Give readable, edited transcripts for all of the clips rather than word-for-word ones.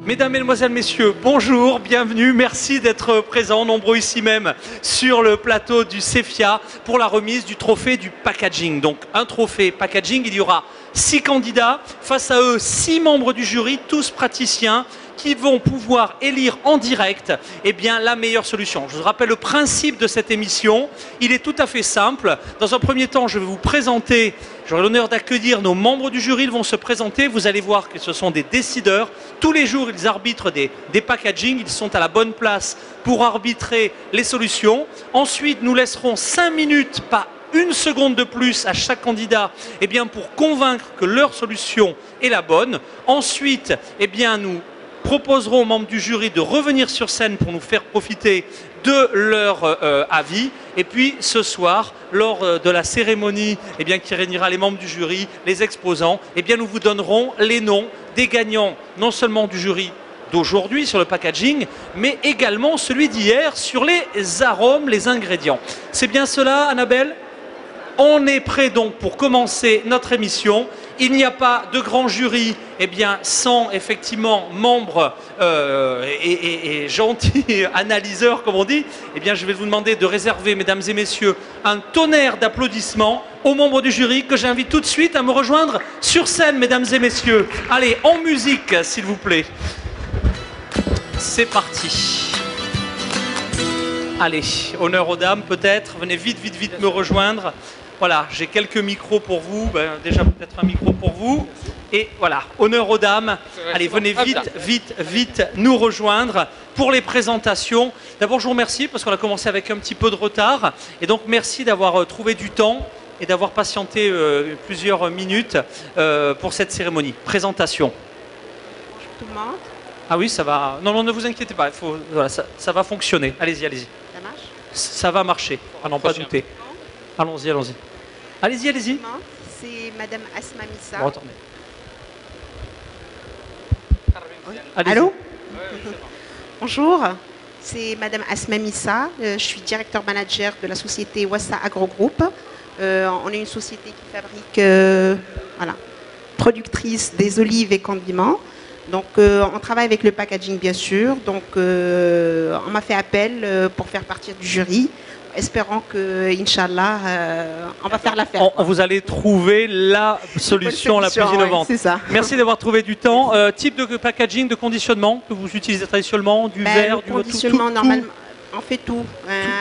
Mesdames, Mesdemoiselles, Messieurs, bonjour, bienvenue, merci d'être présents, nombreux ici même sur le plateau du CEFIA pour la remise du trophée du packaging. Donc un trophée packaging, il y aura 6 candidats, face à eux 6 membres du jury, tous praticiens, qui vont pouvoir élire en direct la meilleure solution. Je vous rappelle le principe de cette émission, il est tout à fait simple. Dans un premier temps, je vais vous présenter, j'aurai l'honneur d'accueillir nos membres du jury, ils vont se présenter, vous allez voir que ce sont des décideurs. Tous les jours, ils arbitrent des packagings, ils sont à la bonne place pour arbitrer les solutions. Ensuite, nous laisserons 5 minutes, pas une seconde de plus à chaque candidat pour convaincre que leur solution est la bonne. Ensuite, nous proposerons aux membres du jury de revenir sur scène pour nous faire profiter de leur avis. Et puis ce soir, lors de la cérémonie qui réunira les membres du jury, les exposants, nous vous donnerons les noms des gagnants, non seulement du jury d'aujourd'hui sur le packaging, mais également celui d'hier sur les arômes, les ingrédients. C'est bien cela, Annabelle ? On est prêt donc pour commencer notre émission. Il n'y a pas de grand jury sans effectivement membres et gentils analyseurs, comme on dit. Je vais vous demander de réserver, mesdames et messieurs, un tonnerre d'applaudissements aux membres du jury que j'invite tout de suite à me rejoindre sur scène, mesdames et messieurs. Allez, en musique, s'il vous plaît. C'est parti. Allez, honneur aux dames peut-être. Venez vite, vite, vite me rejoindre. Voilà, j'ai quelques micros pour vous, déjà peut-être un micro pour vous. Et voilà, honneur aux dames. Allez, venez vite, vite, vite nous rejoindre pour les présentations. D'abord, je vous remercie parce qu'on a commencé avec un petit peu de retard. Et donc, merci d'avoir trouvé du temps et d'avoir patienté plusieurs minutes pour cette cérémonie. Présentation. Tout le monde. Ah oui, ça va. Non, non, ne vous inquiétez pas, voilà, ça va fonctionner. Allez-y, allez-y. Ça marche? Ça va marcher, à n'en pas douter. Allons-y, allons-y. Allez-y, allez-y. C'est Madame Asma Missa. Retournez. Allô? Bonjour, c'est Madame Asma Missa. Je suis directeur manager de la société Wassa Agro Group. On est une société qui fabrique, productrice des olives et condiments. Donc, on travaille avec le packaging, bien sûr. Donc, on m'a fait appel pour faire partie du jury. Espérons que, Inch'Allah, on va faire l'affaire. Vous allez trouver la solution la plus innovante. C'est ça. Merci d'avoir trouvé du temps. Type de packaging, de conditionnement que vous utilisez traditionnellement, du verre, du conditionnement, normalement, on fait tout.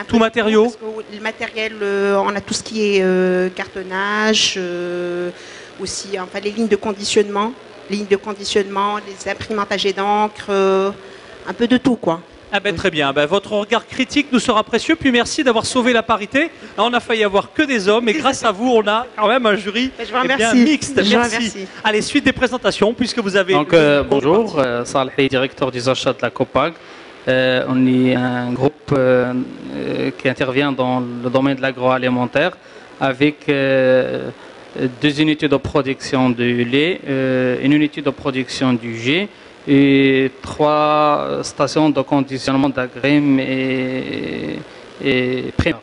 Tout matériau. Parce que le matériel, on a tout ce qui est cartonnage, aussi, les lignes de conditionnement. Les imprimantes à jet d'encre, un peu de tout, quoi. Ah ben, très bien, votre regard critique nous sera précieux, puis merci d'avoir sauvé la parité. Là, on a failli avoir que des hommes, et grâce à vous, on a quand même un jury mixte. Merci. Allez, suite des présentations, puisque vous avez... Donc, bonjour, Salhi, directeur des achats de la COPAG. On est un groupe qui intervient dans le domaine de l'agroalimentaire avec 2 unités de production de lait, une unité de production du jet, et 3 stations de conditionnement d'agrumes et primeurs.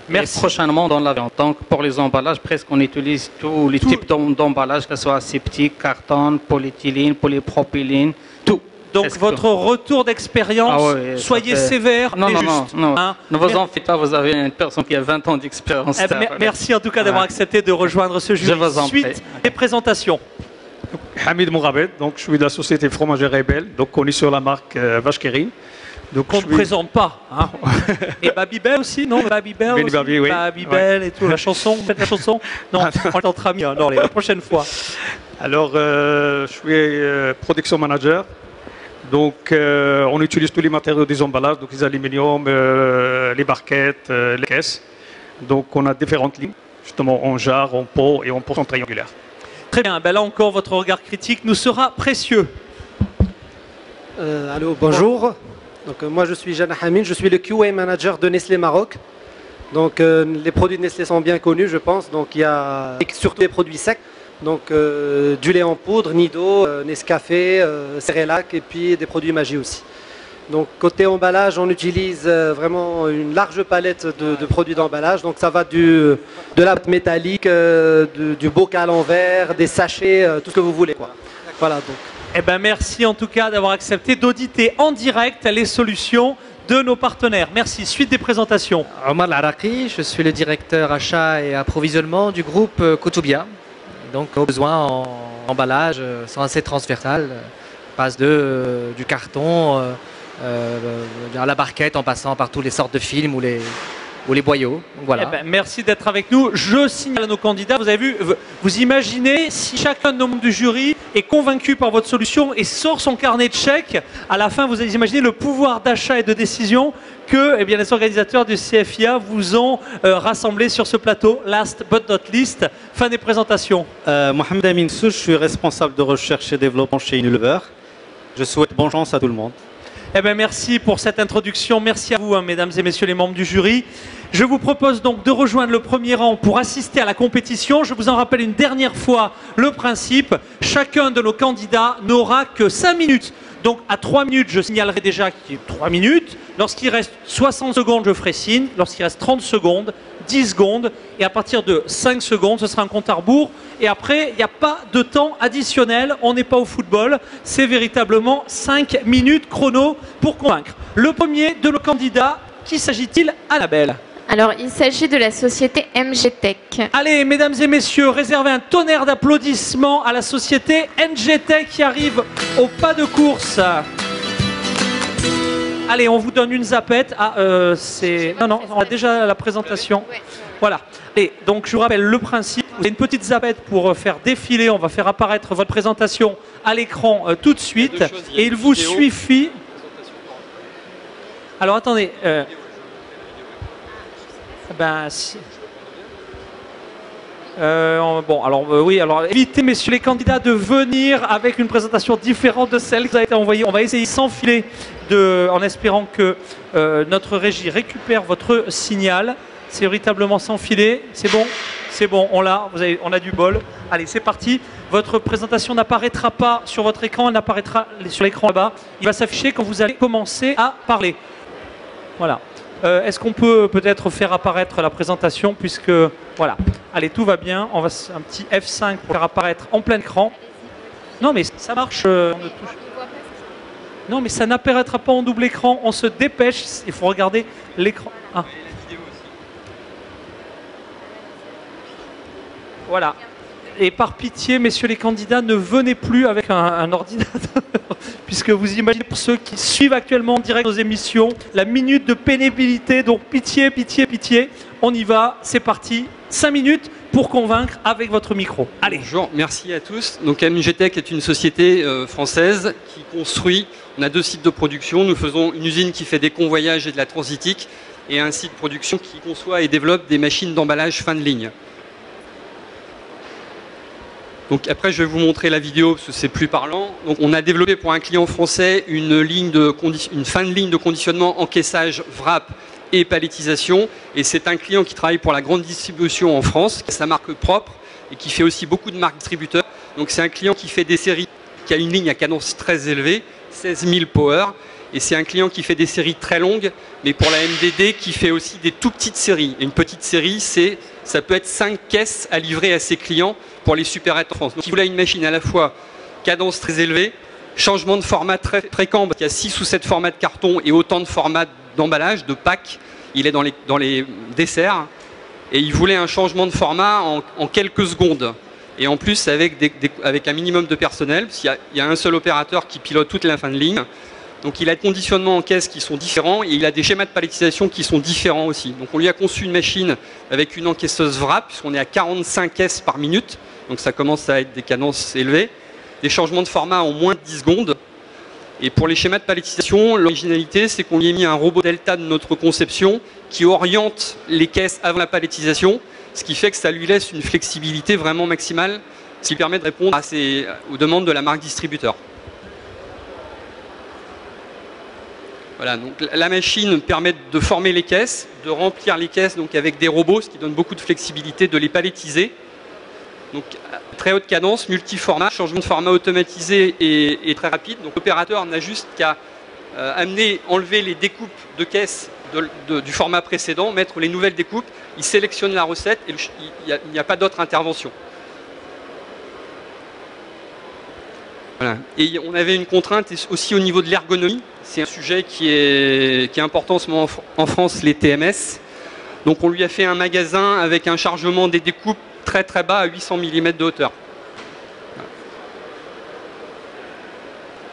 Merci. Et prochainement dans la vente. Donc pour les emballages, presque on utilise tous les types d'emballages, que ce soit aseptique, carton, polyéthylène, polypropylène, tout. Donc votre retour d'expérience, soyez sévère non, et non, juste. Non, ne vous en faites pas, vous avez une personne qui a 20 ans d'expérience. Merci en tout cas d'avoir accepté de rejoindre ce jury. Je vous en prie. Suite des présentations. Hamid Mourabed, donc je suis de la société Fromagère Rebelle, donc on est sur la marque Vache Kérine. Donc on ne présente pas. Hein. Et Babybel aussi, non? Babybel aussi. Oui. Babybel et tout, la chanson, vous faites la chanson? Non, on est entre amis, non, la prochaine fois. Alors, je suis production manager. Donc, on utilise tous les matériaux des emballages, donc les aluminium, les barquettes, les caisses. Donc, on a différentes lignes, justement en jarre, en pot et en portion triangulaire. Très bien, là encore, votre regard critique nous sera précieux. Allô, bonjour. Donc, moi, je suis Jana Hamid, je suis le QA manager de Nestlé Maroc. Donc, les produits de Nestlé sont bien connus, je pense. Donc, il y a surtout des produits secs. Donc, du lait en poudre, Nido, Nescafé, Cerelac et puis des produits Maggi aussi. Donc, côté emballage, on utilise vraiment une large palette de produits d'emballage. Donc, ça va de la pâte métallique, du bocal en verre, des sachets, tout ce que vous voulez, quoi. Voilà, donc. Eh ben, merci en tout cas d'avoir accepté d'auditer en direct les solutions de nos partenaires. Merci. Suite des présentations. Omar Laraqi, je suis le directeur achat et approvisionnement du groupe Koutoubia. Donc, aux besoins en emballage sont assez transversales. Passe du carton à la barquette en passant par toutes les sortes de films ou les boyaux. Donc, voilà. Eh ben, merci d'être avec nous. Je signale à nos candidats, vous avez vu, vous imaginez si chacun de nos membres du jury est convaincu par votre solution et sort son carnet de chèques, à la fin vous imaginez le pouvoir d'achat et de décision que eh bien, les organisateurs du CFIA vous ont rassemblé sur ce plateau. Last but not least, fin des présentations. Mohamed Amin Sou, je suis responsable de recherche et développement chez Unilever. Je souhaite bonne chance à tout le monde. Eh bien, merci pour cette introduction. Merci à vous, hein, mesdames et messieurs les membres du jury. Je vous propose donc de rejoindre le premier rang pour assister à la compétition. Je vous en rappelle une dernière fois le principe. Chacun de nos candidats n'aura que 5 minutes. Donc à 3 minutes, je signalerai déjà qu'il y a 3 minutes. Lorsqu'il reste 60 secondes, je ferai signe. Lorsqu'il reste 30 secondes, 10 secondes. Et à partir de 5 secondes, ce sera un compte à rebours. Et après, il n'y a pas de temps additionnel. On n'est pas au football. C'est véritablement 5 minutes chrono pour convaincre. Le premier de nos candidats, qui s'agit-il, Annabelle? Alors, il s'agit de la société MG Tech. Allez, mesdames et messieurs, réservez un tonnerre d'applaudissements à la société MG Tech qui arrive au pas de course. Allez, on vous donne une zapette. Ah, c'est... Non, on a déjà la présentation. Voilà. Et donc, je vous rappelle le principe. Vous avez une petite zapette pour faire défiler. On va faire apparaître votre présentation à l'écran tout de suite. Et il vous suffit... Alors, attendez... Ben, si. Bon, alors oui, alors évitez, messieurs les candidats, de venir avec une présentation différente de celle qui vous a été envoyée. On va essayer de s'enfiler en espérant que notre régie récupère votre signal. C'est véritablement s'enfiler. C'est bon, on l'a. On a du bol. Allez, c'est parti. Votre présentation n'apparaîtra pas sur votre écran, elle apparaîtra sur l'écran là-bas. Il va s'afficher quand vous allez commencer à parler. Voilà. Est-ce qu'on peut peut-être faire apparaître la présentation puisque, voilà, allez, tout va bien. On va un petit F5 pour faire apparaître en plein écran. Non, mais ça marche. Non, mais ça n'apparaîtra pas en double écran. On se dépêche. Il faut regarder l'écran. Ah. Voilà. Et par pitié, messieurs les candidats, ne venez plus avec un ordinateur, puisque vous imaginez, pour ceux qui suivent actuellement en direct nos émissions, la minute de pénibilité, donc pitié, pitié, pitié. On y va, c'est parti. 5 minutes pour convaincre avec votre micro. Allez. Bonjour, merci à tous. Donc MG Tech est une société française qui construit, on a 2 sites de production. Nous faisons une usine qui fait des convoyages et de la transitique et un site de production qui conçoit et développe des machines d'emballage fin de ligne. Donc après, je vais vous montrer la vidéo parce que c'est plus parlant. Donc on a développé pour un client français une fin de ligne de conditionnement, encaissage, wrap et palettisation. Et c'est un client qui travaille pour la grande distribution en France, qui a sa marque propre et qui fait aussi beaucoup de marques distributeurs. Donc c'est un client qui fait des séries, qui a une ligne à cadence très élevée, 16 000 power. Et c'est un client qui fait des séries très longues, mais pour la MDD, qui fait aussi des tout petites séries. Et une petite série, ça peut être 5 caisses à livrer à ses clients pour les supérettes en France. Donc il voulait une machine à la fois cadence très élevée, changement de format très fréquent, parce qu'il y a 6 ou 7 formats de carton et autant de formats d'emballage, de pack. Il est dans les desserts. Et il voulait un changement de format en quelques secondes. Et en plus, avec un minimum de personnel, parce qu'il y a un seul opérateur qui pilote toute la fin de ligne. Donc il a des conditionnements en caisse qui sont différents et il a des schémas de palettisation qui sont différents aussi. Donc on lui a conçu une machine avec une encaisseuse wrap, puisqu'on est à 45 caisses par minute. Donc ça commence à être des cadences élevées. Des changements de format en moins de 10 secondes. Et pour les schémas de palettisation, l'originalité, c'est qu'on lui a mis un robot Delta de notre conception qui oriente les caisses avant la palettisation, ce qui fait que ça lui laisse une flexibilité vraiment maximale, ce qui permet de répondre aux demandes de la marque distributeur. Voilà, donc la machine permet de former les caisses, de remplir les caisses donc avec des robots, ce qui donne beaucoup de flexibilité, de les palettiser. Donc très haute cadence, multiformat, changement de format automatisé et très rapide. Donc l'opérateur n'a juste qu'à enlever les découpes de caisses du format précédent, mettre les nouvelles découpes, il sélectionne la recette et il n'y a pas d'autre intervention. Voilà. Et on avait une contrainte aussi au niveau de l'ergonomie. C'est un sujet qui est important en ce moment en France, les TMS. Donc on lui a fait un magasin avec un chargement des découpes très très bas à 800 mm de hauteur.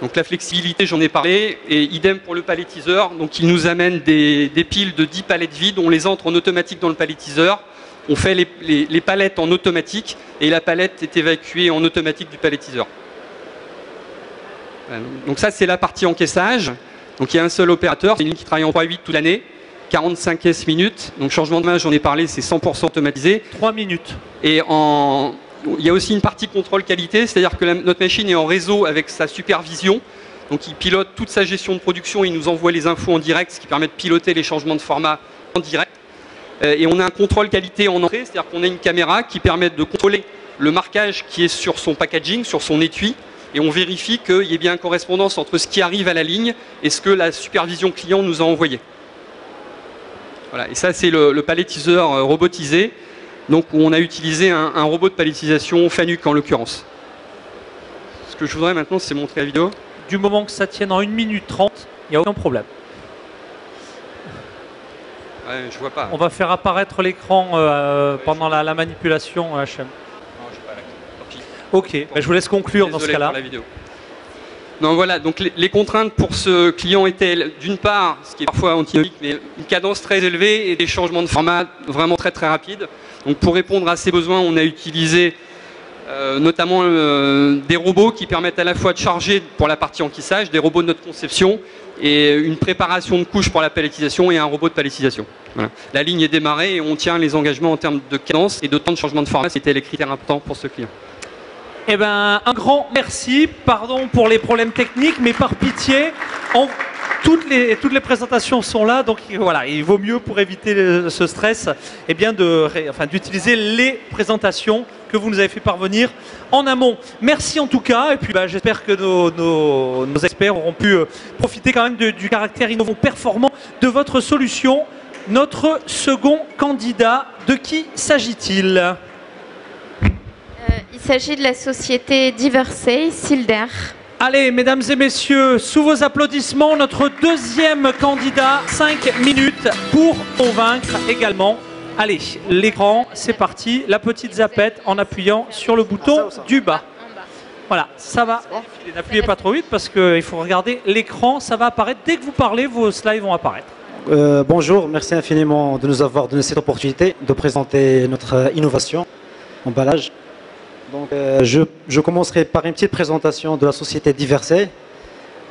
Donc la flexibilité, j'en ai parlé, et idem pour le palettiseur. Donc il nous amène des piles de 10 palettes vides, on les entre en automatique dans le palettiseur, on fait les palettes en automatique, et la palette est évacuée en automatique du palettiseur. Voilà. Donc ça c'est la partie encaissage. Donc il y a un seul opérateur, c'est une ligne qui travaille en 3/8 toute l'année, 45 caisses minutes. Donc changement de main, j'en ai parlé, c'est 100% automatisé. 3 minutes. Et il y a aussi une partie contrôle qualité, c'est-à-dire que notre machine est en réseau avec sa supervision. Donc il pilote toute sa gestion de production, il nous envoie les infos en direct, ce qui permet de piloter les changements de format en direct. Et on a un contrôle qualité en entrée, c'est-à-dire qu'on a une caméra qui permet de contrôler le marquage qui est sur son packaging, sur son étui, et on vérifie qu'il y ait bien une correspondance entre ce qui arrive à la ligne et ce que la supervision client nous a envoyé. Voilà, et ça c'est le palettiseur robotisé. Donc on a utilisé un robot de palettisation Fanuc en l'occurrence. Ce que je voudrais maintenant, c'est montrer la vidéo. Du moment que ça tienne en 1 minute 30, il n'y a aucun problème. Ouais, je vois pas. On va faire apparaître l'écran pendant la manipulation HM. Non, j'ai pas la... Ok, je vous laisse conclure dans ce cas-là. Non, voilà, donc les contraintes pour ce client étaient, d'une part, ce qui est parfois antinomique, mais une cadence très élevée et des changements de format vraiment très très rapides. Donc pour répondre à ces besoins, on a utilisé notamment des robots qui permettent à la fois de charger pour la partie encaissage, des robots de notre conception, et une préparation de couches pour la palettisation et un robot de palettisation. Voilà. La ligne est démarrée et on tient les engagements en termes de cadence et de temps de changement de format. C'était les critères importants pour ce client. Eh ben, un grand merci. Pardon pour les problèmes techniques, mais par pitié, toutes les présentations sont là, donc voilà, il vaut mieux pour éviter ce stress, eh bien d'utiliser les présentations que vous nous avez fait parvenir en amont. Merci en tout cas, et puis j'espère que nos experts auront pu profiter quand même du caractère innovant, performant de votre solution. Notre second candidat, de qui s'agit-il ? Il s'agit de la société Diversey, Silder. Allez, mesdames et messieurs, sous vos applaudissements, notre deuxième candidat, 5 minutes pour convaincre également. Allez, l'écran, c'est parti. La petite zapette en appuyant sur le bouton du bas. Voilà, ça va. N'appuyez pas trop vite parce qu'il faut regarder l'écran, ça va apparaître. Dès que vous parlez, vos slides vont apparaître. Bonjour, merci infiniment de nous avoir donné cette opportunité de présenter notre innovation, emballage. Donc, je commencerai par une petite présentation de la société Diversey.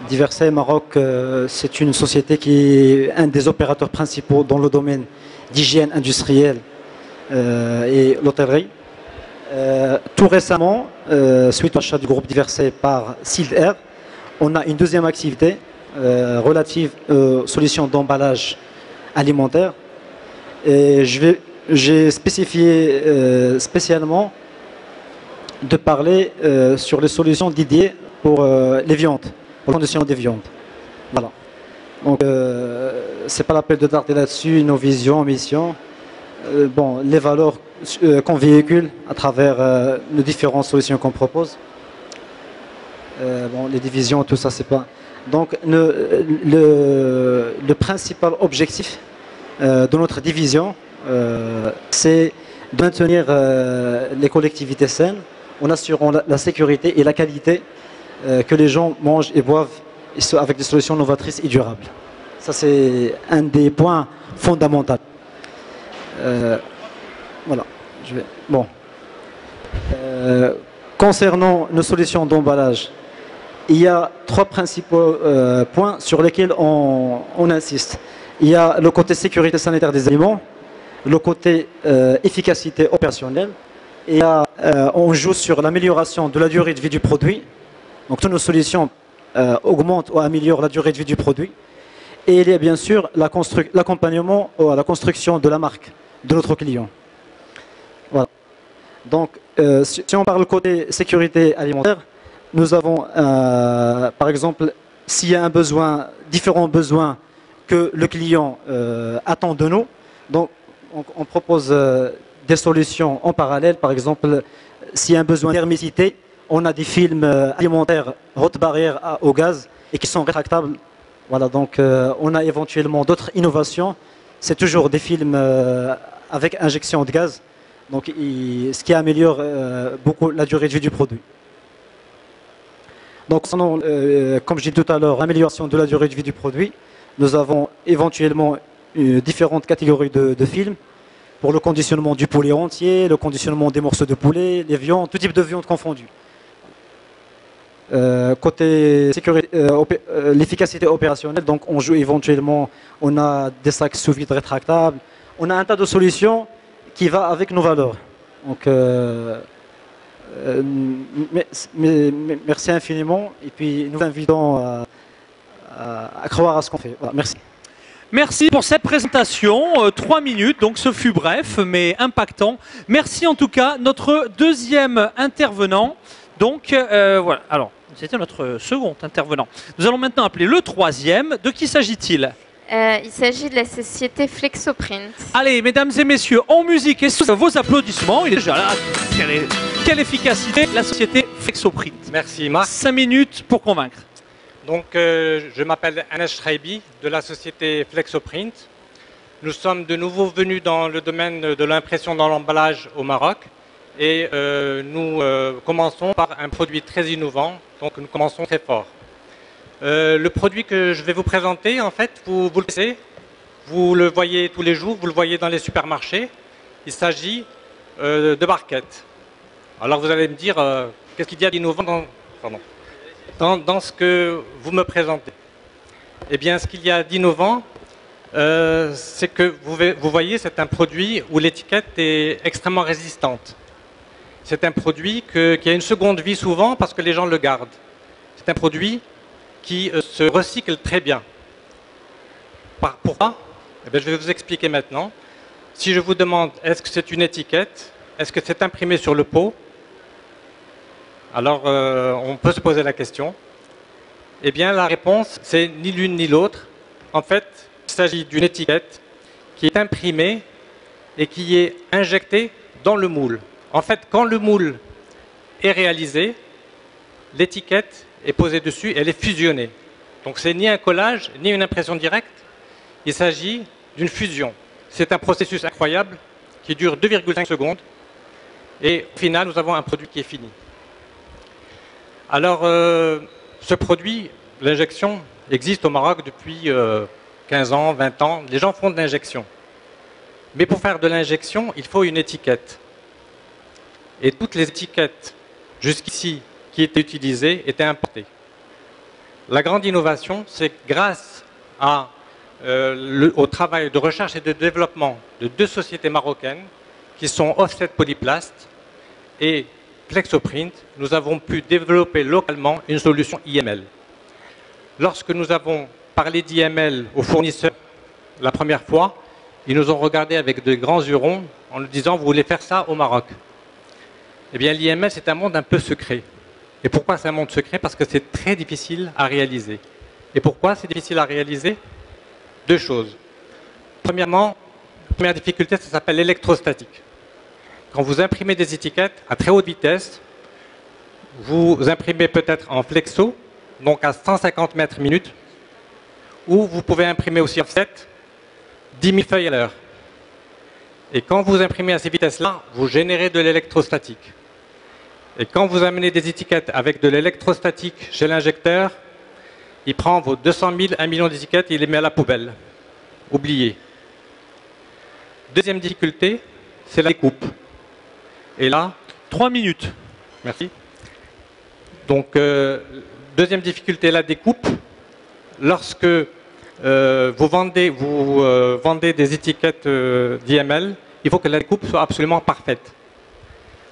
Diversey Maroc, c'est une société qui est un des opérateurs principaux dans le domaine d'hygiène industrielle et l'hôtellerie. Tout récemment, suite au achat du groupe Diversey par Silder, on a une deuxième activité relative aux solutions d'emballage alimentaire. Et j'ai spécifié spécialement de parler sur les solutions dédiées pour les viandes, pour le conditionnement des viandes. Voilà. Donc, c'est pas la peine de tarder là-dessus, nos visions, missions, les valeurs qu'on véhicule à travers nos différentes solutions qu'on propose. Les divisions, tout ça, c'est pas. Donc, le principal objectif de notre division, c'est de maintenir les collectivités saines en assurant la sécurité et la qualité que les gens mangent et boivent avec des solutions novatrices et durables. Ça, c'est un des points fondamentaux. Voilà. Concernant nos solutions d'emballage, il y a 3 principaux points sur lesquels on insiste. Il y a le côté sécurité sanitaire des aliments, le côté efficacité opérationnelle, et on joue sur l'amélioration de la durée de vie du produit. Donc toutes nos solutions augmentent ou améliorent la durée de vie du produit. Et il y a bien sûr l'accompagnement à la construction de la marque de notre client. Voilà. Donc si on parle côté sécurité alimentaire, nous avons par exemple, s'il y a un besoin, différents besoins que le client attend de nous, donc on propose des solutions en parallèle. Par exemple, s'il y a un besoin d'herméticité, on a des films alimentaires haute barrière au gaz et qui sont rétractables. Voilà, donc on a éventuellement d'autres innovations. C'est toujours des films avec injection de gaz, donc ce qui améliore beaucoup la durée de vie du produit. Donc, comme j'ai dit tout à l'heure, l'amélioration de la durée de vie du produit, nous avons éventuellement différentes catégories de films pour le conditionnement du poulet entier, le conditionnement des morceaux de poulet, les viandes, tout type de viande confondue. Côté l'efficacité opérationnelle, donc on joue éventuellement, on a des sacs sous vide rétractables, on a un tas de solutions qui va avec nos valeurs. Donc, merci infiniment et puis nous invitons à croire à ce qu'on fait. Voilà, merci. Merci pour cette présentation, 3 minutes, donc ce fut bref mais impactant. Merci en tout cas, notre deuxième intervenant. Donc voilà, alors c'était notre second intervenant. Nous allons maintenant appeler le troisième. De qui s'agit-il? Il s'agit de la société Flexoprint. Allez, mesdames et messieurs, en musique et sous vos applaudissements, il est déjà là. Quelle efficacité, la société Flexoprint. Merci Marc. 5 minutes pour convaincre. Donc je m'appelle Anas Shraibi de la société Flexoprint. Nous sommes de nouveau venus dans le domaine de l'impression dans l'emballage au Maroc. Et nous commençons par un produit très innovant, donc nous commençons très fort. Le produit que je vais vous présenter, en fait, vous le savez, vous le voyez tous les jours, vous le voyez dans les supermarchés. Il s'agit de barquettes. Alors vous allez me dire, qu'est-ce qu'il y a d'innovant dans ce que vous me présentez? Eh bien, ce qu'il y a d'innovant, c'est que vous voyez, c'est un produit où l'étiquette est extrêmement résistante. C'est un produit qui a une seconde vie souvent parce que les gens le gardent. C'est un produit qui se recycle très bien. Pourquoi? Eh bien, je vais vous expliquer maintenant. Si je vous demande, est-ce que c'est une étiquette? Est-ce que c'est imprimé sur le pot? Alors, on peut se poser la question. Eh bien, la réponse, c'est ni l'une ni l'autre. En fait, il s'agit d'une étiquette qui est imprimée et qui est injectée dans le moule. En fait, quand le moule est réalisé, l'étiquette est posée dessus, elle est fusionnée. Donc c'est ni un collage, ni une impression directe, il s'agit d'une fusion. C'est un processus incroyable qui dure 2,5 secondes et au final nous avons un produit qui est fini. Alors ce produit, l'injection, existe au Maroc depuis 15 ans, 20 ans, les gens font de l'injection. Mais pour faire de l'injection, il faut une étiquette. Et toutes les étiquettes jusqu'ici qui étaient utilisées étaient importées. La grande innovation, c'est grâce au travail de recherche et de développement de 2 sociétés marocaines qui sont Offset Polyplast et Flexoprint, nous avons pu développer localement une solution IML. Lorsque nous avons parlé d'IML aux fournisseurs la première fois, ils nous ont regardé avec de grands hurons en nous disant « Vous voulez faire ça au Maroc ?» Eh bien, l'IML, c'est un monde un peu secret. Et pourquoi c'est un monde secret? Parce que c'est très difficile à réaliser. Et pourquoi c'est difficile à réaliser? 2 choses. Premièrement, la première difficulté, ça s'appelle l'électrostatique. Quand vous imprimez des étiquettes à très haute vitesse, vous imprimez peut-être en flexo, donc à 150 mètres minute, ou vous pouvez imprimer aussi offset 10 000 feuilles à l'heure. Et quand vous imprimez à ces vitesses-là, vous générez de l'électrostatique. Et quand vous amenez des étiquettes avec de l'électrostatique chez l'injecteur, il prend vos 200 000, 1 million d'étiquettes et il les met à la poubelle. Oubliez. Deuxième difficulté, c'est la découpe. Et là... 3 minutes. Merci. Donc, deuxième difficulté, la découpe. Lorsque vous vendez des étiquettes d'IML, il faut que la découpe soit absolument parfaite.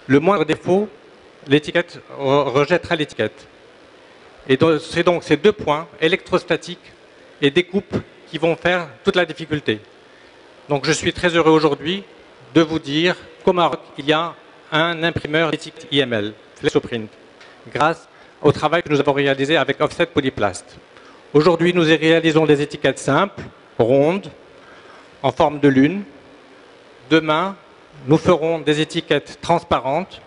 Le moindre défaut, l'étiquette rejettera l'étiquette. Et c'est donc ces 2 points, électrostatique et découpe, qui vont faire toute la difficulté. Donc je suis très heureux aujourd'hui de vous dire qu'au Maroc, il y a un imprimeur d'étiquettes IML, Flexoprint, grâce au travail que nous avons réalisé avec Offset Polyplast. Aujourd'hui, nous réalisons des étiquettes simples, rondes, en forme de lune. Demain, nous ferons des étiquettes transparentes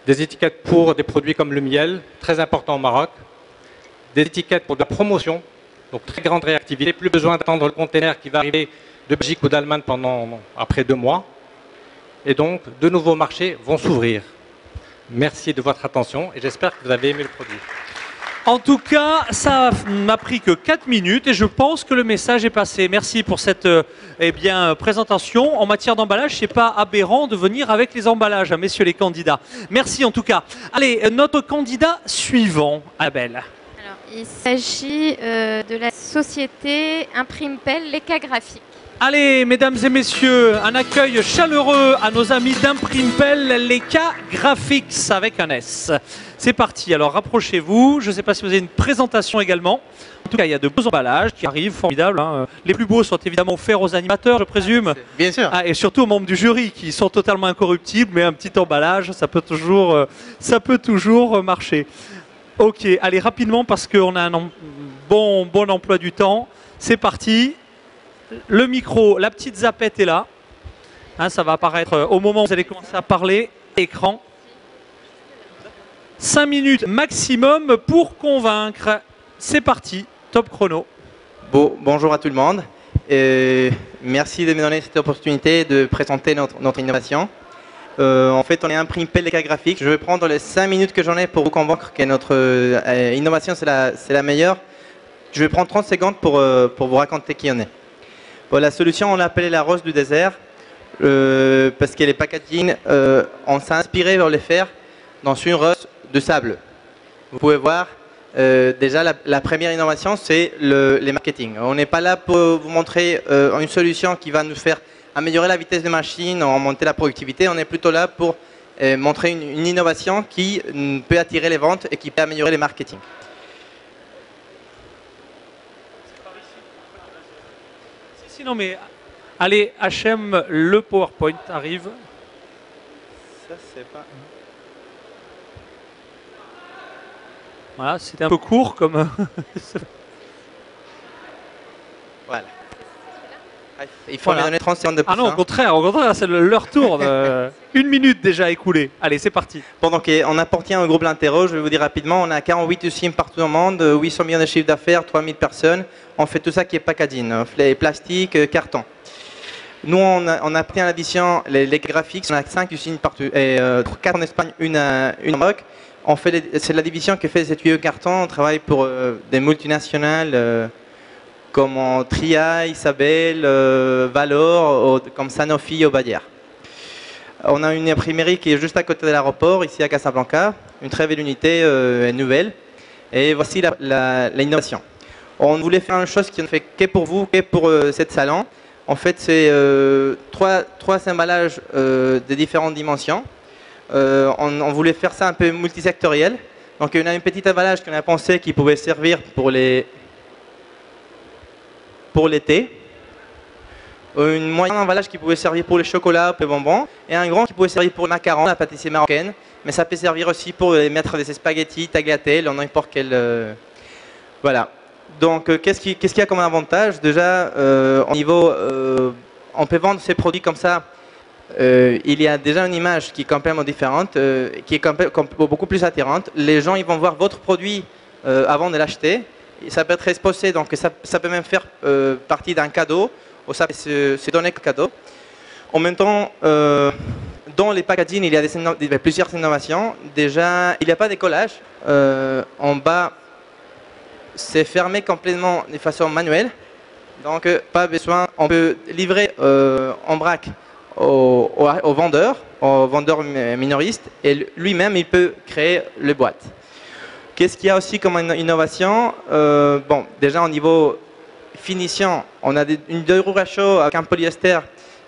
des étiquettes pour des produits comme le miel, très important au Maroc, des étiquettes pour de la promotion, donc très grande réactivité, plus besoin d'attendre le container qui va arriver de Belgique ou d'Allemagne après 2 mois. Et donc, de nouveaux marchés vont s'ouvrir. Merci de votre attention et j'espère que vous avez aimé le produit. En tout cas, ça m'a pris que 4 minutes et je pense que le message est passé. Merci pour cette présentation. En matière d'emballage, c'est pas aberrant de venir avec les emballages, hein, messieurs les candidats. Merci en tout cas. Allez, notre candidat suivant, Abel. Alors, il s'agit de la société Imprimpel Leka Graphique. Allez, mesdames et messieurs, un accueil chaleureux à nos amis d'Imprimpel Leka Graphics avec un S. C'est parti, alors rapprochez-vous. Je ne sais pas si vous avez une présentation également. En tout cas, il y a de beaux emballages qui arrivent, formidables. Hein. Les plus beaux sont évidemment offerts aux animateurs, je présume. Bien sûr. Ah, et surtout aux membres du jury qui sont totalement incorruptibles, mais un petit emballage, ça peut toujours marcher. Ok, allez rapidement parce qu'on a un bon emploi du temps. C'est parti. Le micro, la petite zapette est là. Hein, ça va apparaître au moment où vous allez commencer à parler. Écran. 5 minutes maximum pour convaincre. C'est parti, top chrono. Bonjour à tout le monde. Merci de me donner cette opportunité de présenter notre innovation. En fait, on est Imprimpel Leka Graphics. Je vais prendre les 5 minutes que j'en ai pour vous convaincre que notre innovation c'est la meilleure. Je vais prendre 30 secondes pour vous raconter qui on est. Bon, la solution, on l'a appelée la rose du désert parce que les packaging, on s'est inspiré pour les faire dans une rose de sable. Vous pouvez voir, déjà la première innovation, c'est les marketing. On n'est pas là pour vous montrer une solution qui va nous faire améliorer la vitesse de machine, augmenter la productivité. On est plutôt là pour montrer une innovation qui peut attirer les ventes et qui peut améliorer les marketing. Sinon, mais allez, HM, le PowerPoint arrive. Ça, c'est pas... Voilà, c'était un peu court comme... Voilà. Il faut me donner 30 secondes de plus. Ah non, au contraire, c'est leur tour. 1 minute déjà écoulée. Allez, c'est parti. Pendant qu'on appartient au groupe L'Interro, je vais vous dire rapidement, on a 48 usines partout dans le monde, 800 millions de chiffres d'affaires, 3000 personnes. On fait tout ça qui est packaging, plastique, carton. Nous, on appartient à l'addition les graphiques, on a 5 usines partout, et 4 en Espagne, une au Maroc. C'est la division qui fait ces tuyaux carton. On travaille pour des multinationales comme Tria, Isabelle, Valor, comme Sanofi ou Bayer. On a une imprimerie qui est juste à côté de l'aéroport, ici à Casablanca, une très belle unité nouvelle. Et voici l'innovation. On voulait faire une chose qui ne fait que pour vous, que pour cette salon. En fait, c'est 3 emballages de différentes dimensions. On voulait faire ça un peu multisectoriel. Donc, on a un petit emballage qu'on a pensé qui pouvait servir pour l'été. Un moyen emballage qui pouvait servir pour les chocolats, pour les bonbons. Et un grand qui pouvait servir pour le macaron, la pâtisserie marocaine. Mais ça peut servir aussi pour mettre des spaghettis, tagliatelle, en n'importe quel... Voilà. Donc, qu'est-ce qu'il y a comme avantage? Déjà, au niveau... on peut vendre ces produits comme ça. Il y a déjà une image qui est complètement différente, qui est beaucoup plus attirante. Les gens ils vont voir votre produit avant de l'acheter. Ça peut être exposé, donc ça peut même faire partie d'un cadeau, ou ça peut se donner comme cadeau. En même temps, dans les packaging, il y a plusieurs innovations. Déjà, il n'y a pas de collage. En bas, c'est fermé complètement de façon manuelle. Donc, pas besoin. On peut livrer en vrac au vendeur minoriste, et lui-même il peut créer les boîtes. Qu'est-ce qu'il y a aussi comme innovation? Bon, déjà au niveau finition, on a une deux roues à chaud avec un polyester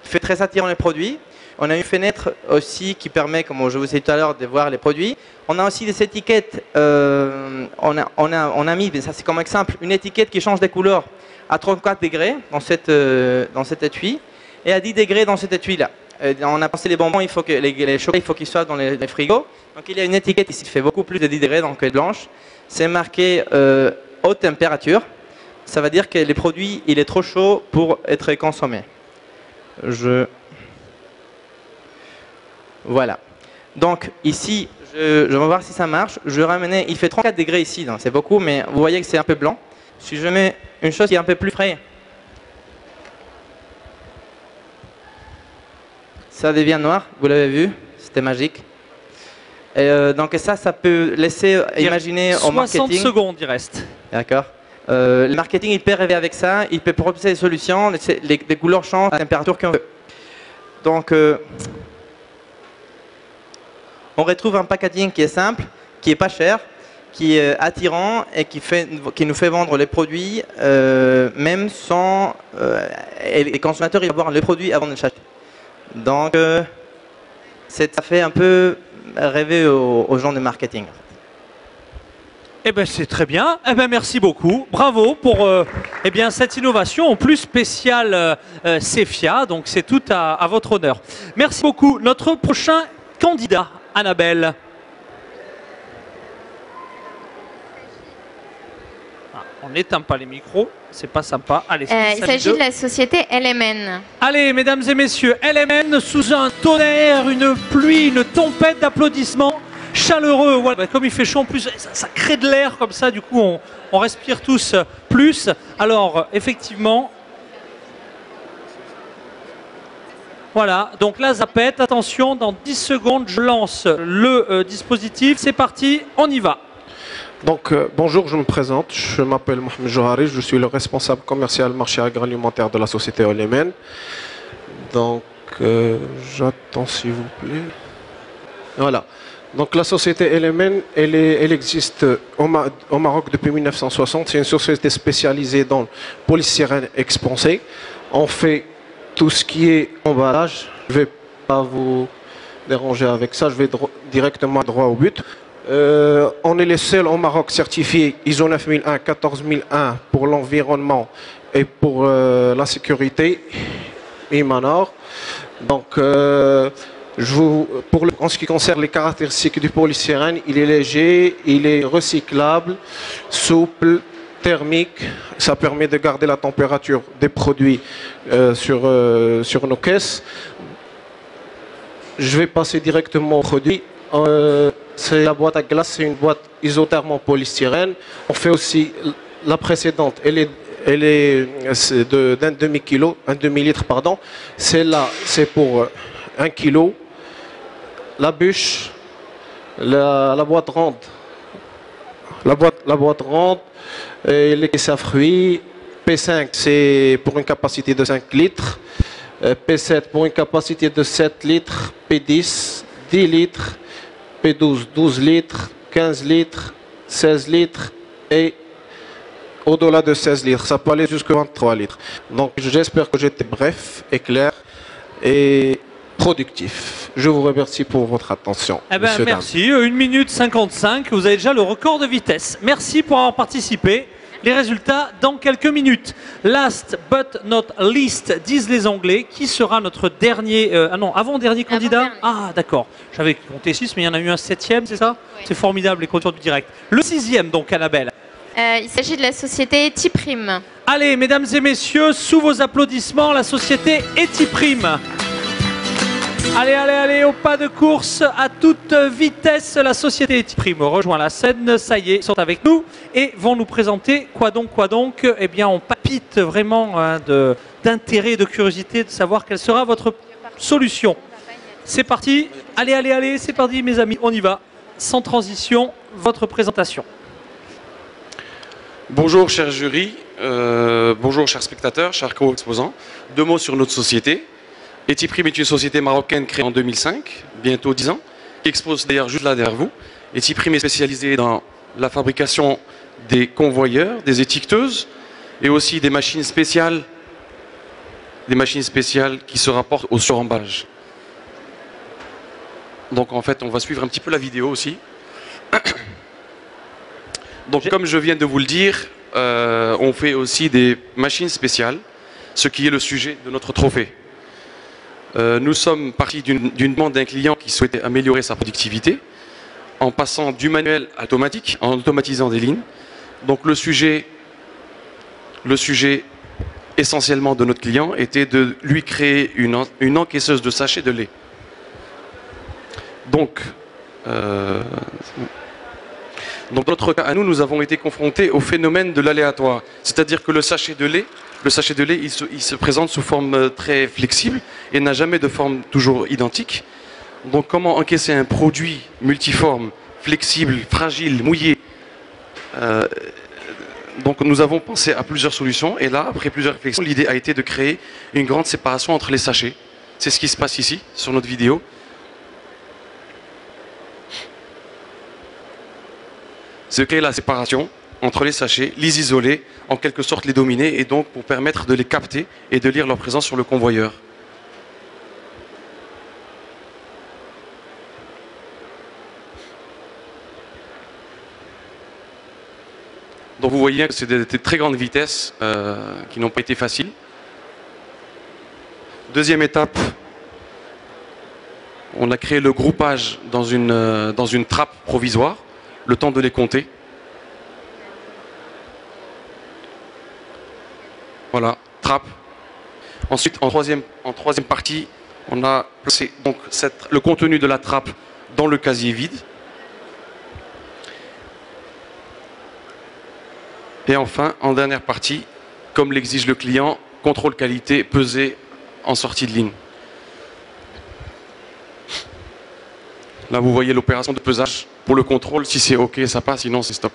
qui fait très attirant les produits. On a une fenêtre aussi qui permet, comme je vous ai dit tout à l'heure, de voir les produits. On a aussi des étiquettes. On a mis, ça c'est comme exemple, une étiquette qui change de couleur à 34 degrés dans cet étui. Et à 10 degrés dans cet étui-là. On a pensé les bonbons, il faut que les chocolats, il faut qu'ils soient dans les frigos. Donc il y a une étiquette ici qui fait beaucoup plus de 10 degrés, donc elle est blanche. C'est marqué haute température. Ça veut dire que les produits, il est trop chaud pour être consommé. Voilà. Donc ici, Je vais voir si ça marche. Je vais ramener, il fait 34 degrés ici, donc c'est beaucoup, mais vous voyez que c'est un peu blanc. Si je mets une chose qui est un peu plus frais, ça devient noir, vous l'avez vu, c'était magique. Et donc ça peut laisser imaginer au marketing. 60 secondes il reste. D'accord. Le marketing, il peut rêver avec ça, il peut proposer des solutions, les couleurs changent à la température qu'on veut. Donc, on retrouve un packaging qui est simple, qui est pas cher, qui est attirant et qui nous fait vendre les produits même sans... et les consommateurs, ils vont voir le produit avant de l'acheter. Donc, ça fait un peu rêver aux gens de marketing. Eh ben c'est très bien. Eh ben merci beaucoup. Bravo pour eh bien cette innovation en plus spéciale Cefia. Donc c'est tout à votre honneur. Merci beaucoup. Notre prochain candidat, Annabelle. Ah, on n'éteint pas les micros. C'est pas sympa. Allez. Il s'agit de la société LMN. Allez, mesdames et messieurs, LMN sous un tonnerre, une pluie, une tempête d'applaudissements. Chaleureux, voilà. Comme il fait chaud en plus, ça crée de l'air comme ça, du coup on respire tous plus. Alors effectivement, voilà, donc là ça pète, attention, dans 10 secondes je lance le dispositif, c'est parti, on y va. Donc bonjour, je me présente, je m'appelle Mohamed Johari, je suis le responsable commercial marché agroalimentaire de la société LMN. Donc j'attends s'il vous plaît. Voilà. Donc la société LMN, elle existe au Maroc depuis 1960. C'est une société spécialisée dans le polystyrène expansé. On fait tout ce qui est emballage. Je ne vais pas vous déranger avec ça, je vais directement droit au but. On est les seuls au Maroc certifiés ISO 9001, 14001 pour l'environnement et pour la sécurité. IMANOR. Donc en ce qui concerne les caractéristiques du polystyrène, il est léger, il est recyclable, souple, thermique. Ça permet de garder la température des produits sur nos caisses. Je vais passer directement au produit. C'est la boîte à glace, c'est une boîte isothermo polystyrène. On fait aussi la précédente, elle est d'un demi-litre, pardon. Celle-là, c'est pour 1 kilo. La bûche, la boîte ronde, la boîte ronde, et les caisses à fruits. P5, c'est pour une capacité de 5 litres. P7 pour une capacité de 7 litres. P10, 10 litres. P12, 12 litres. 15 litres, 16 litres et au-delà de 16 litres. Ça peut aller jusqu'à 23 litres. Donc j'espère que j'étais bref et clair et productif. Je vous remercie pour votre attention. Eh ben, merci. 1 minute 55. Vous avez déjà le record de vitesse. Merci pour avoir participé. Les résultats dans quelques minutes. Last but not least, disent les Anglais. Qui sera notre dernier... avant-dernier candidat? Ah, d'accord. J'avais compté 6, mais il y en a eu un 7e, c'est ça? Oui. C'est formidable, les compteurs du direct. Le 6e, donc, Annabelle. Il s'agit de la société Etiprime. Allez, mesdames et messieurs, sous vos applaudissements, la société Etiprime. Allez, allez, allez, au pas de course, à toute vitesse, la société Etiprime rejoint la scène, ça y est, ils sont avec nous et vont nous présenter quoi donc. Eh bien, on palpite vraiment d'intérêt et de curiosité de savoir quelle sera votre solution. C'est parti, allez, allez, allez, c'est parti mes amis, on y va. Sans transition, votre présentation. Bonjour cher jury, bonjour chers spectateurs, chers co-exposants. 2 mots sur notre société. Etiprime est une société marocaine créée en 2005, bientôt 10 ans, qui expose d'ailleurs juste là derrière vous. Etiprime est spécialisée dans la fabrication des convoyeurs, des étiqueteuses et aussi des machines spéciales qui se rapportent au suremballage. Donc en fait, on va suivre un petit peu la vidéo aussi. Donc comme je viens de vous le dire, on fait aussi des machines spéciales, ce qui est le sujet de notre trophée. Nous sommes partis d'une demande d'un client qui souhaitait améliorer sa productivité en passant du manuel à l'automatique, en automatisant des lignes. Donc le sujet essentiellement de notre client était de lui créer une encaisseuse de sachets de lait. Donc Donc dans notre cas, à nous, nous avons été confrontés au phénomène de l'aléatoire. C'est-à-dire que le sachet de lait, il se présente sous forme très flexible et n'a jamais de forme toujours identique. Donc comment encaisser un produit multiforme, flexible, fragile, mouillé? Donc nous avons pensé à plusieurs solutions et là, après plusieurs réflexions, l'idée a été de créer une grande séparation entre les sachets. C'est ce qui se passe ici, sur notre vidéo. C'est créer la séparation entre les sachets, les isoler, en quelque sorte les dominer, et donc pour permettre de les capter et de lire leur présence sur le convoyeur. Donc vous voyez que c'est des très grandes vitesses qui n'ont pas été faciles. Deuxième étape, on a créé le groupage dans une trappe provisoire, le temps de les compter. Voilà, trappe. Ensuite, en troisième partie, on a placé donc, le contenu de la trappe dans le casier vide. Et enfin, en dernière partie, comme l'exige le client, contrôle qualité, pesé en sortie de ligne. Là, vous voyez l'opération de pesage pour le contrôle. Si c'est OK, ça passe, sinon c'est stop.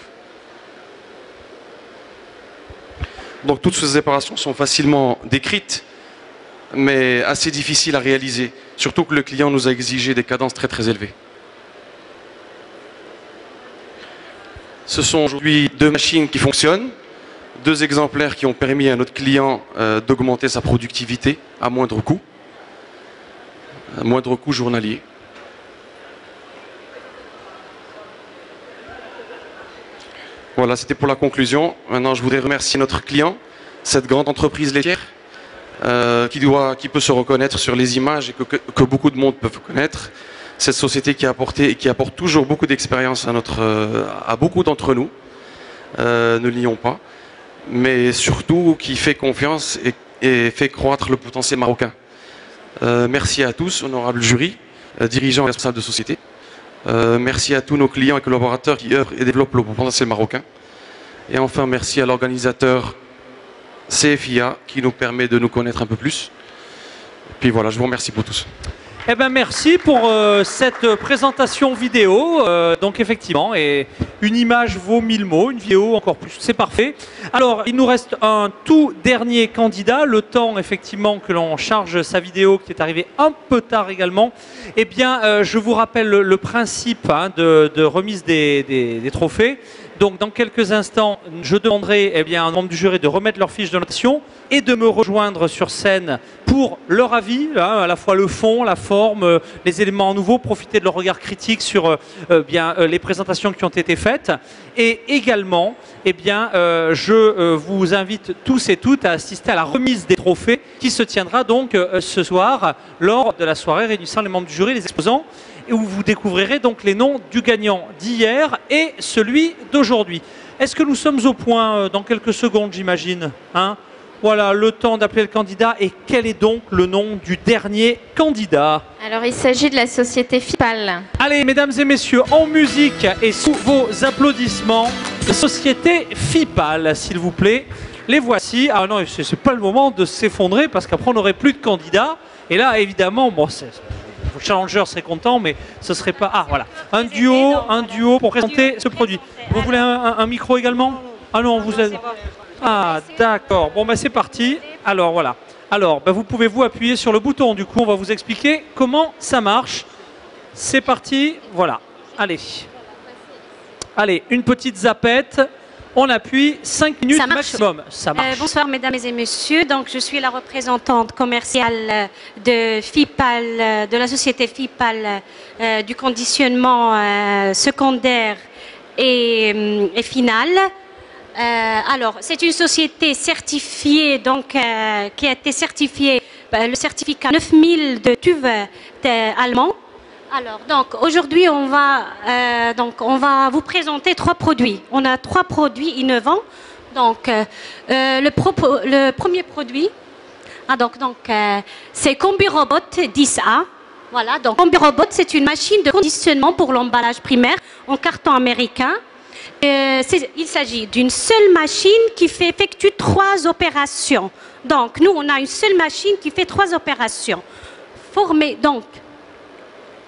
Donc toutes ces séparations sont facilement décrites, mais assez difficiles à réaliser. Surtout que le client nous a exigé des cadences très très élevées. Ce sont aujourd'hui 2 machines qui fonctionnent, 2 exemplaires qui ont permis à notre client d'augmenter sa productivité à moindre coût journalier. Voilà, c'était pour la conclusion. Maintenant, je voudrais remercier notre client, cette grande entreprise laitière, qui peut se reconnaître sur les images et que beaucoup de monde peuvent connaître. Cette société qui a apporté et qui apporte toujours beaucoup d'expérience à beaucoup d'entre nous, ne lions pas, mais surtout qui fait confiance et fait croître le potentiel marocain. Merci à tous, honorable jury, dirigeants et responsables de société. Merci à tous nos clients et collaborateurs qui œuvrent et développent le potentiel marocain. Et enfin, merci à l'organisateur CFIA qui nous permet de nous connaître un peu plus. Et puis voilà, je vous remercie pour tous. Eh ben merci pour cette présentation vidéo. Donc effectivement, et une image vaut 1000 mots, une vidéo encore plus, c'est parfait. Alors, il nous reste un tout dernier candidat, le temps effectivement que l'on charge sa vidéo qui est arrivée un peu tard également. Eh bien, je vous rappelle le principe de remise des trophées. Donc, dans quelques instants, je demanderai à un membre du jury de remettre leur fiche de notation et de me rejoindre sur scène pour leur avis, à la fois le fond, la forme, les éléments nouveaux, profiter de leur regard critique sur les présentations qui ont été faites. Et également, je vous invite tous et toutes à assister à la remise des trophées qui se tiendra donc ce soir lors de la soirée réunissant les membres du jury, les exposants, et où vous découvrirez donc les noms du gagnant d'hier et celui d'aujourd'hui. Est-ce que nous sommes au point dans quelques secondes, j'imagine, Voilà, le temps d'appeler le candidat. Et quel est donc le nom du dernier candidat? Alors, il s'agit de la société FIPAL. Allez, mesdames et messieurs, en musique et sous vos applaudissements, la société FIPAL, s'il vous plaît. Les voici. Ah non, c'est pas le moment de s'effondrer parce qu'après, on n'aurait plus de candidats. Et là, évidemment, bon, le challenger serait content, mais ce serait pas... Ah, voilà. Un duo pour présenter ce produit. Vous voulez un micro également? Ah non, vous êtes... Ah, d'accord. Bon, c'est parti. Alors, voilà. Alors, vous pouvez vous appuyer sur le bouton. Du coup, on va vous expliquer comment ça marche. C'est parti. Voilà. Allez. Allez, une petite zapette. On appuie 5 minutes maximum. Ça marche. Bonsoir, mesdames et messieurs. Donc, je suis la représentante commerciale de FIPAL, de la société FIPAL, du conditionnement secondaire et final. Alors, c'est une société certifiée, donc qui a été certifiée, le certificat 9000 de TÜV allemand. Alors, donc aujourd'hui, on va vous présenter 3 produits. On a 3 produits innovants. Donc, le premier produit, c'est CombiRobot 10A. Voilà, donc CombiRobot, c'est une machine de conditionnement pour l'emballage primaire en carton américain. Il s'agit d'une seule machine qui effectue 3 opérations. Donc, nous, on a une seule machine qui fait 3 opérations. Former, donc,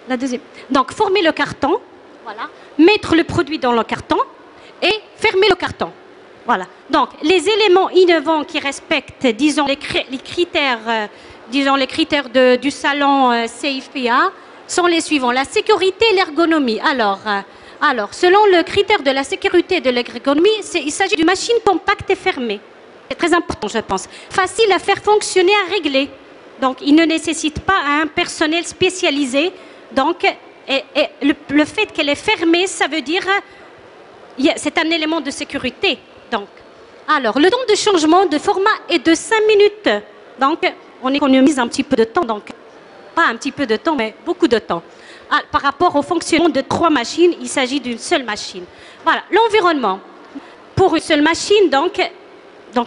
la deuxième. Donc, former le carton, voilà, mettre le produit dans le carton et fermer le carton. Voilà. Donc, les éléments innovants qui respectent, disons, les critères, du salon CIPA sont les suivants. La sécurité et l'ergonomie. Alors, selon le critère de la sécurité et de l'ergonomie, il s'agit d'une machine compacte et fermée. C'est très important, je pense. Facile à faire fonctionner, à régler. Donc, il ne nécessite pas un personnel spécialisé. Donc, le fait qu'elle est fermée, ça veut dire c'est un élément de sécurité. Donc, alors, le temps de changement de format est de 5 minutes. Donc, on économise un petit peu de temps. Donc, pas un petit peu de temps, mais beaucoup de temps. Par rapport au fonctionnement de 3 machines, il s'agit d'une seule machine. Voilà, l'environnement. Pour une seule machine, donc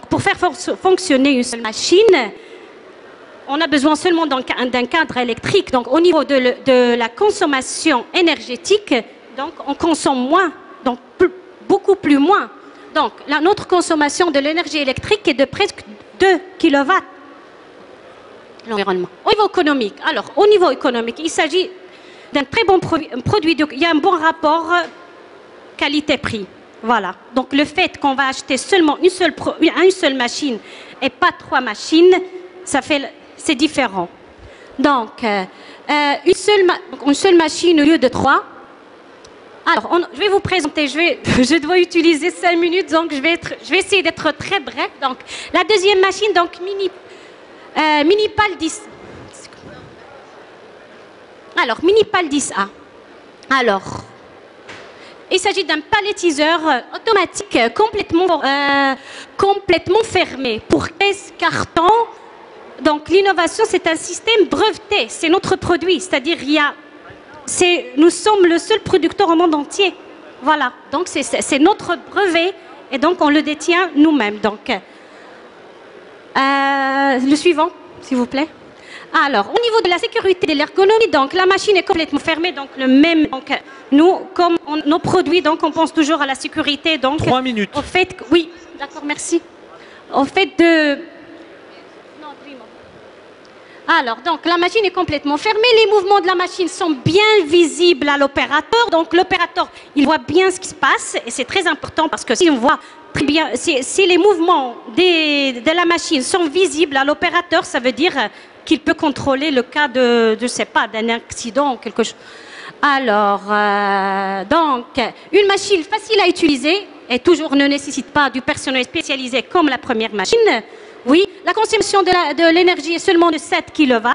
pour faire fonctionner une seule machine, on a besoin seulement d'un cadre électrique. Donc, au niveau de la consommation énergétique, donc, on consomme moins, donc beaucoup plus moins. Donc, notre consommation de l'énergie électrique est de presque 2 kW. L'environnement. Au niveau économique, il s'agit d'un très bon produit. Il y a un bon rapport qualité-prix. Voilà. Donc, le fait qu'on va acheter seulement une seule machine et pas 3 machines, c'est différent. Donc, une seule machine au lieu de 3. Alors, je vais vous présenter. Je dois utiliser 5 minutes, donc je vais essayer d'être très bref. Donc, la deuxième machine, donc Minipal 10. Alors, Minipal 10A. Alors, il s'agit d'un palettiseur automatique complètement fermé pour 15 cartons. Donc, l'innovation, c'est un système breveté. C'est notre produit. C'est-à-dire, nous sommes le seul producteur au monde entier. Voilà. Donc, c'est notre brevet. Et donc, on le détient nous-mêmes. Donc, le suivant, s'il vous plaît. Alors, au niveau de la sécurité et de l'ergonomie, donc la machine est complètement fermée, donc nous, comme nos produits, donc on pense toujours à la sécurité. Donc, 3 minutes. Au fait, oui, d'accord, merci. Au fait de... Alors, donc la machine est complètement fermée, les mouvements de la machine sont bien visibles à l'opérateur, donc l'opérateur, il voit bien ce qui se passe, et c'est très important parce que si on voit très bien, si les mouvements de la machine sont visibles à l'opérateur, ça veut dire qu'il peut contrôler le cas de, je ne sais pas, d'un accident ou quelque chose. Alors, donc, une machine facile à utiliser et toujours ne nécessite pas du personnel spécialisé comme la première machine. Oui, la consommation de l'énergie est seulement de 7 kW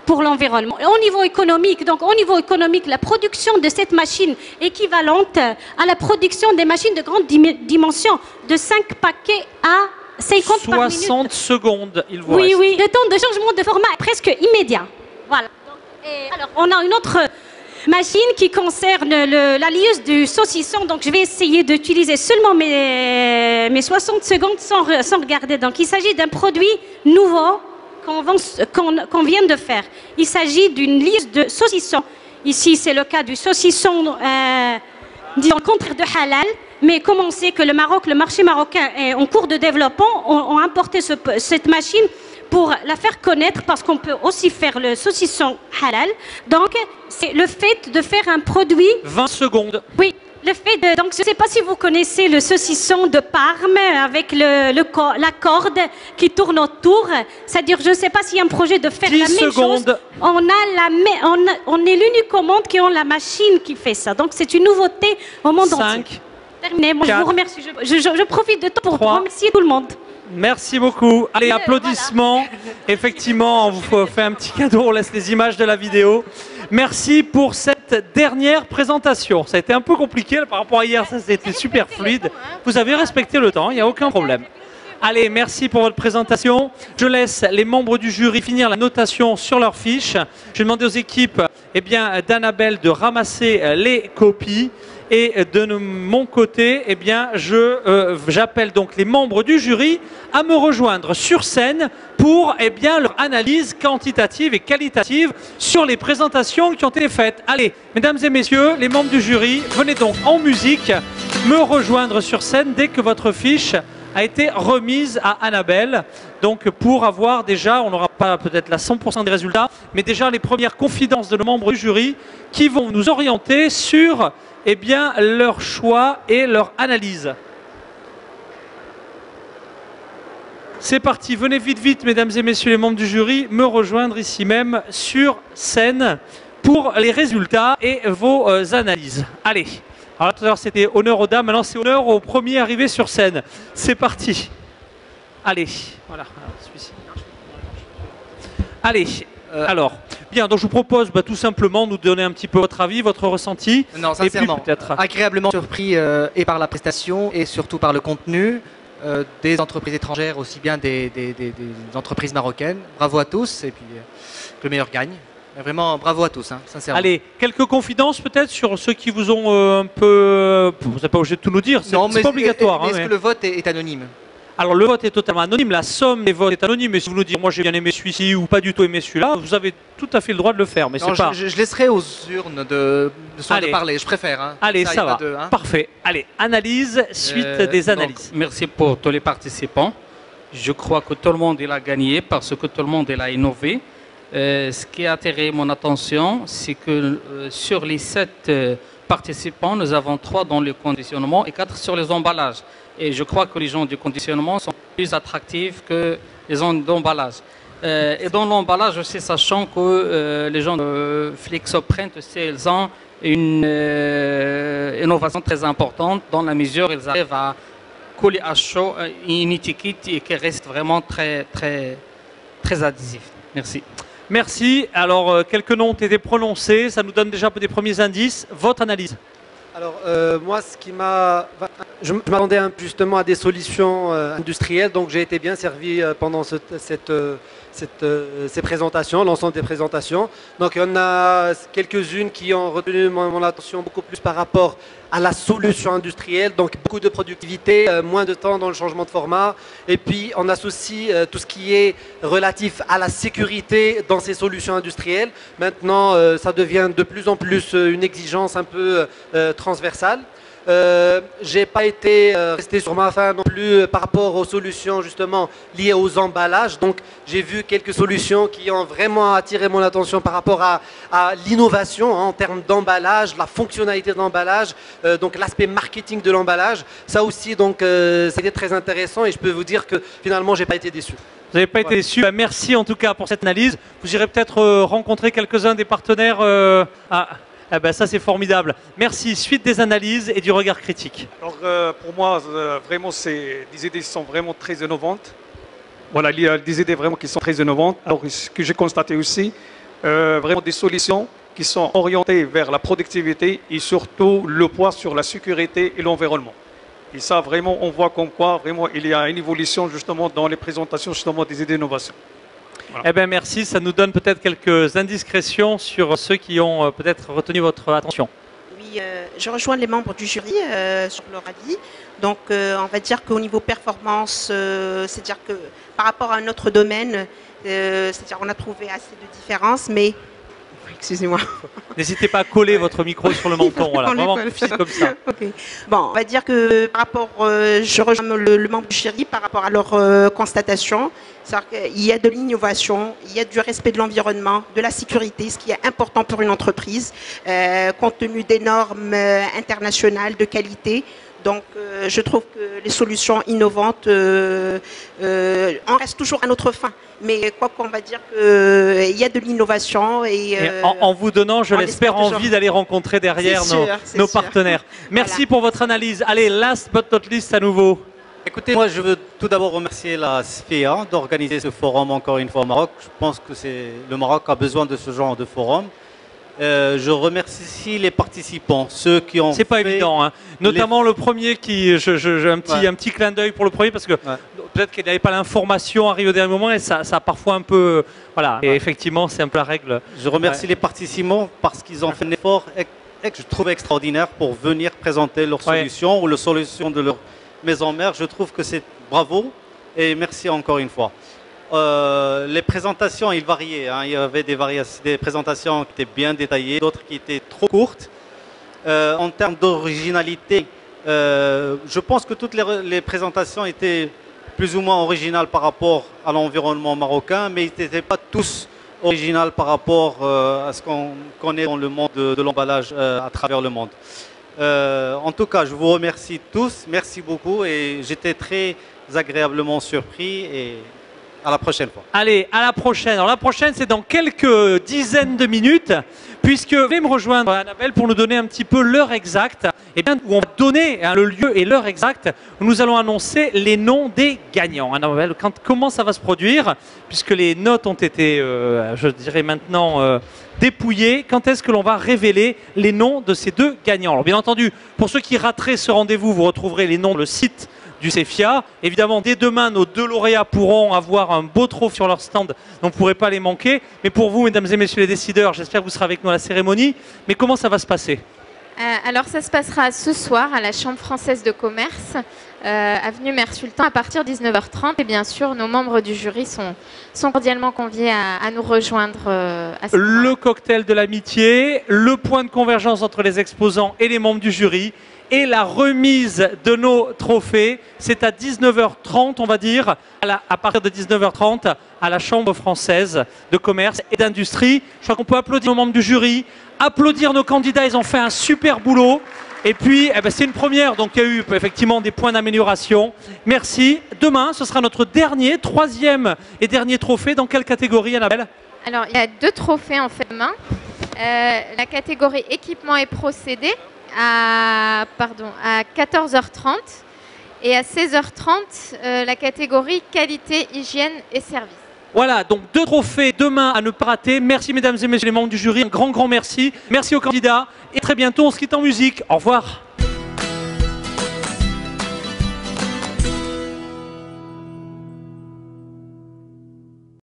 pour l'environnement. Au niveau économique, la production de cette machine est équivalente à la production des machines de grande dimension, de 5 paquets à 50 par minute. 60 secondes, il vous reste. Oui, le temps de changement de format est presque immédiat. Voilà. Alors, on a une autre machine qui concerne la lieuse du saucisson. Donc, je vais essayer d'utiliser seulement mes 60 secondes sans regarder. Donc, il s'agit d'un produit nouveau qu'on vient de faire. Il s'agit d'une lieuse de saucisson. Ici, c'est le cas du saucisson, disons, contre de halal. Mais comme on sait que le marché marocain est en cours de développement, on a importé cette machine pour la faire connaître parce qu'on peut aussi faire le saucisson halal. Donc, c'est le fait de faire un produit... 20 secondes. Oui, donc je ne sais pas si vous connaissez le saucisson de Parme avec la corde qui tourne autour. C'est-à-dire, je ne sais pas s'il y a un projet de faire la même chose. On est l'unique au monde qui a la machine qui fait ça. Donc, c'est une nouveauté au monde entier. Terminé. Moi, je vous remercie. Je profite de temps pour remercier tout le monde. Merci beaucoup. Allez, applaudissements. Voilà. Effectivement, on vous fait un petit cadeau. On laisse les images de la vidéo. Merci pour cette dernière présentation. Ça a été un peu compliqué par rapport à hier. Ça, c'était super fluide. Vous avez respecté le temps. Il n'y a aucun problème. Allez, merci pour votre présentation. Je laisse les membres du jury finir la notation sur leurs fiches. Je vais demander aux équipes d'Annabelle de ramasser les copies. Et de mon côté, eh bien, j'appelle donc les membres du jury à me rejoindre sur scène pour leur analyse quantitative et qualitative sur les présentations qui ont été faites. Allez, mesdames et messieurs, les membres du jury, venez donc en musique me rejoindre sur scène dès que votre fiche a été remise à Annabelle. Donc pour avoir déjà, on n'aura pas peut-être la 100% des résultats, mais déjà les premières confidences de nos membres du jury qui vont nous orienter sur leur choix et leur analyse. C'est parti, venez vite, mesdames et messieurs les membres du jury, me rejoindre ici même sur scène pour les résultats et vos analyses. Allez. Alors tout à l'heure c'était honneur aux dames, maintenant c'est honneur aux premiers arrivés sur scène. C'est parti. Allez, voilà. Celui-ci. Allez, alors, bien, donc je vous propose tout simplement de nous donner un petit peu votre avis, votre ressenti. Non, sincèrement, agréablement surpris et par la prestation et surtout par le contenu des entreprises étrangères, aussi bien des entreprises marocaines. Bravo à tous et puis que le meilleur gagne. Vraiment, bravo à tous, sincèrement. Allez, quelques confidences peut-être sur ceux qui vous ont un peu... Vous n'êtes pas obligé de tout nous dire, c'est pas obligatoire. Mais est-ce que le vote est anonyme? Alors le vote est totalement anonyme, la somme des votes est anonyme, mais si vous nous dites moi j'ai bien aimé celui-ci ou pas du tout aimé celui-là, vous avez tout à fait le droit de le faire. Mais non, pas... je laisserai aux urnes de parler, je préfère. Allez, ça va, parfait. Allez, analyse, suite des analyses. Donc, merci pour tous les participants. Je crois que tout le monde il a gagné parce que tout le monde il a innové. Ce qui a attiré mon attention, c'est que sur les 7 participants, nous avons 3 dans le conditionnement et 4 sur les emballages. Et je crois que les gens du conditionnement sont plus attractifs que les gens d'emballage. Et dans l'emballage aussi, sachant que les gens de Flexoprint aussi, ils ont une innovation très importante dans la mesure où ils arrivent à coller à chaud une étiquette et qui reste vraiment très adhésif. Merci. Merci. Alors, quelques noms ont été prononcés. Ça nous donne déjà des premiers indices. Votre analyse? Alors, moi, je m'attendais justement à des solutions industrielles, donc j'ai été bien servi pendant ces présentations, l'ensemble des présentations. Donc, il y en a quelques-unes qui ont retenu mon attention beaucoup plus par rapport à la solution industrielle, donc beaucoup de productivité, moins de temps dans le changement de format. Et puis, on associe tout ce qui est relatif à la sécurité dans ces solutions industrielles. Maintenant, ça devient de plus en plus une exigence un peu transversale. J'ai pas été resté sur ma faim non plus par rapport aux solutions justement liées aux emballages. Donc j'ai vu quelques solutions qui ont vraiment attiré mon attention par rapport à l'innovation en termes d'emballage, la fonctionnalité de l'emballage, donc l'aspect marketing de l'emballage. Ça aussi donc c'était très intéressant et je peux vous dire que finalement j'ai pas été déçu. Vous n'avez pas été déçu. Merci en tout cas pour cette analyse. Vous irez peut-être rencontrer quelques-uns des partenaires. Eh ben, ça c'est formidable. Merci. Suite des analyses et du regard critique. Alors pour moi, vraiment, c'est des idées qui sont vraiment très innovantes. Voilà, il y a des idées vraiment qui sont très innovantes. Alors ce que j'ai constaté aussi, vraiment des solutions qui sont orientées vers la productivité et surtout le poids sur la sécurité et l'environnement. Et ça, vraiment, on voit comme quoi, vraiment, il y a une évolution justement dans les présentations justement des idées d'innovation. Voilà. Eh bien, merci. Ça nous donne peut-être quelques indiscrétions sur ceux qui ont peut-être retenu votre attention. Oui, je rejoins les membres du jury sur leur avis. Donc, on va dire qu'au niveau performance, c'est-à-dire que par rapport à un autre domaine, c'est-à-dire on a trouvé assez de différences, mais... Excusez-moi. N'hésitez pas à coller votre micro sur le menton, voilà, vraiment comme ça. Okay. Bon, on va dire que par rapport, je rejoins le membre du jury par rapport à leur constatation. C'est-à-dire qu'il y a de l'innovation, il y a du respect de l'environnement, de la sécurité, ce qui est important pour une entreprise, compte tenu des normes internationales de qualité. Donc, je trouve que les solutions innovantes, on reste toujours à notre fin. Mais quoi qu'on va dire qu'il y a de l'innovation. Et en vous donnant, je l'espère, envie d'aller rencontrer derrière nos partenaires. Merci pour votre analyse. Allez, last but not least à nouveau. Écoutez, moi je veux tout d'abord remercier la SFIA d'organiser ce forum encore une fois au Maroc. Je pense que le Maroc a besoin de ce genre de forum. Je remercie les participants, ceux qui ont. C'est pas évident, hein. Notamment le premier qui, un petit clin d'œil pour le premier parce que peut-être qu'il n'avait pas l'information arrive au dernier moment et ça a parfois un peu, voilà. Et effectivement, c'est un peu la règle. Je remercie les participants parce qu'ils ont fait un effort je trouve extraordinaire pour venir présenter leurs solutions ou les solutions de leur maison mère. Je trouve que c'est bravo et merci encore une fois. Les présentations, ils variaient. Hein. Il y avait des présentations qui étaient bien détaillées, d'autres qui étaient trop courtes. En termes d'originalité, je pense que toutes les présentations étaient plus ou moins originales par rapport à l'environnement marocain, mais ils n'étaient pas tous originales par rapport à ce qu'on connaît dans le monde de l'emballage à travers le monde. En tout cas, je vous remercie tous, merci beaucoup et j'étais très agréablement surpris et à la prochaine fois. Allez, à la prochaine. Alors la prochaine, c'est dans quelques dizaines de minutes, puisque vous allez me rejoindre, Annabelle, pour nous donner un petit peu l'heure exacte, et bien où on va donner le lieu et l'heure exacte, où nous allons annoncer les noms des gagnants. Annabelle, comment ça va se produire, puisque les notes ont été, je dirais maintenant, dépouillées, quand est-ce que l'on va révéler les noms de ces deux gagnants? Alors bien entendu, pour ceux qui rateraient ce rendez-vous, vous retrouverez les noms sur le site du CEFIA. Évidemment, dès demain, nos deux lauréats pourront avoir un beau trophée sur leur stand, donc vous ne pourrez pas les manquer. Mais pour vous, mesdames et messieurs les décideurs, j'espère que vous serez avec nous à la cérémonie. Mais comment ça va se passer? Alors, ça se passera ce soir à la Chambre française de commerce, avenue Mère Sultan, à partir de 19h30. Et bien sûr, nos membres du jury sont cordialement conviés à nous rejoindre à ce moment. Le cocktail de l'amitié, le point de convergence entre les exposants et les membres du jury, et la remise de nos trophées, c'est à 19h30, on va dire, à partir de 19h30, à la Chambre française de commerce et d'industrie. Je crois qu'on peut applaudir nos membres du jury, applaudir nos candidats, ils ont fait un super boulot. Et puis, c'est une première, donc il y a eu effectivement des points d'amélioration. Merci. Demain, ce sera notre troisième et dernier trophée. Dans quelle catégorie, Annabelle? Alors, il y a deux trophées en fait demain. La catégorie équipement et procédés, à 14h30 et à 16h30 la catégorie qualité, hygiène et service. Voilà, donc deux trophées demain à ne pas rater. Merci mesdames et messieurs les membres du jury, un grand merci. Merci aux candidats et très bientôt on se quitte en musique. Au revoir.